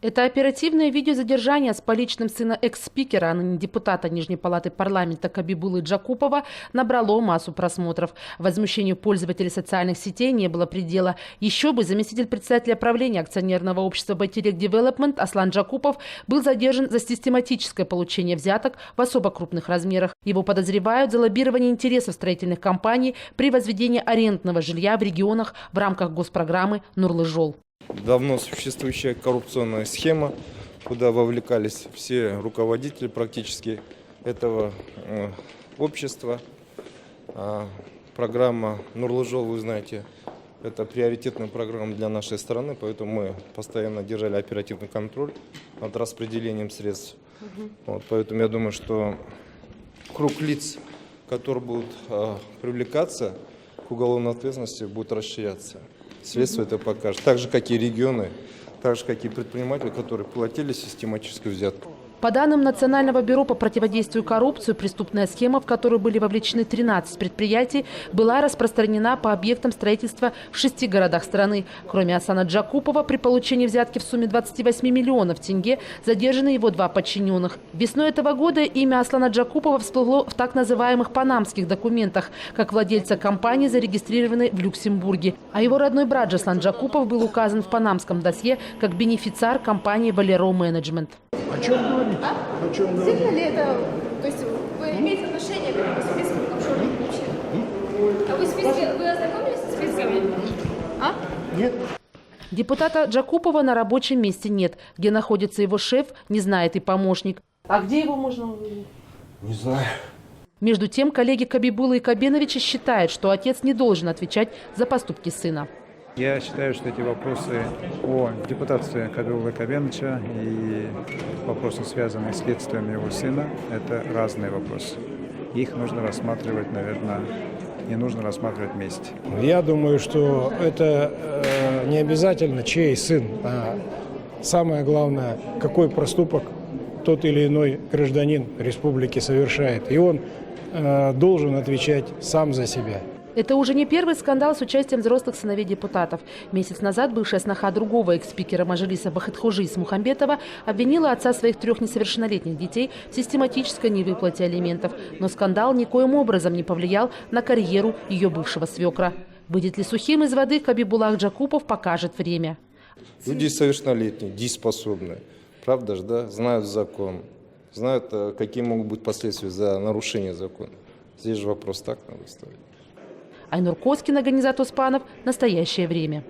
Это оперативное видео задержания с поличным сына экс-спикера, а ныне депутата Нижней палаты парламента Кабибулы Джакупова набрало массу просмотров. Возмущению пользователей социальных сетей не было предела. Еще бы заместитель председателя правления акционерного общества «Байтерек Девелопмент» Аслан Джакупов был задержан за систематическое получение взяток в особо крупных размерах. Его подозревают за лоббирование интересов строительных компаний при возведении арендного жилья в регионах в рамках госпрограммы «Нурлы-Жол». Давно существующая коррупционная схема, куда вовлекались все руководители практически этого общества. Программа «Нурлы-Жол», вы знаете, это приоритетная программа для нашей страны, поэтому мы постоянно держали оперативный контроль над распределением средств. Поэтому я думаю, что круг лиц, которые будут привлекаться к уголовной ответственности, будет расширяться. Следствие это покажет. Так же, как и регионы, так же, как и предприниматели, которые платили систематическую взятку. По данным Национального бюро по противодействию коррупции, преступная схема, в которую были вовлечены 13 предприятий, была распространена по объектам строительства в 6 городах страны. Кроме Аслана Джакупова, при получении взятки в сумме 28 миллионов тенге задержаны его 2 подчиненных. Весной этого года имя Аслана Джакупова всплыло в так называемых панамских документах, как владельца компании, зарегистрированной в Люксембурге. А его родной брат Аслан Джакупов был указан в панамском досье как бенефициар компании «Болеро Менеджмент». О чем говорить? О чем говорить? Действительно ли это, то есть вы имеете отношение к спискам офшорных вообще? А вы ознакомились с списками? Нет. Депутата Джакупова на рабочем месте нет. Где находится его шеф, не знает и помощник. А где его можно увидеть? Не знаю. Между тем, коллеги Кабибулы и Кабеновича считают, что отец не должен отвечать за поступки сына. Я считаю, что эти вопросы о депутатстве Кабибулы Кабеновича и вопросы, связанные с следствием его сына, это разные вопросы. Их нужно рассматривать, наверное, не нужно рассматривать вместе. Я думаю, что это не обязательно чей сын, а самое главное, какой проступок тот или иной гражданин республики совершает. И он должен отвечать сам за себя. Это уже не первый скандал с участием взрослых сыновей депутатов. Месяц назад бывшая сноха другого экс-спикера Мажилиса Бахытхожи Исмухамбетова обвинила отца своих 3 несовершеннолетних детей в систематической невыплате алиментов. Но скандал никоим образом не повлиял на карьеру ее бывшего свекра. Выйдет ли сухим из воды Кабибулах Джакупов, покажет время. Люди совершеннолетние, дееспособные, правда же, да, знают закон, знают, какие могут быть последствия за нарушение закона. Здесь же вопрос так надо ставить. Айнур Коскин, Ганизат Успанов. Настоящее время.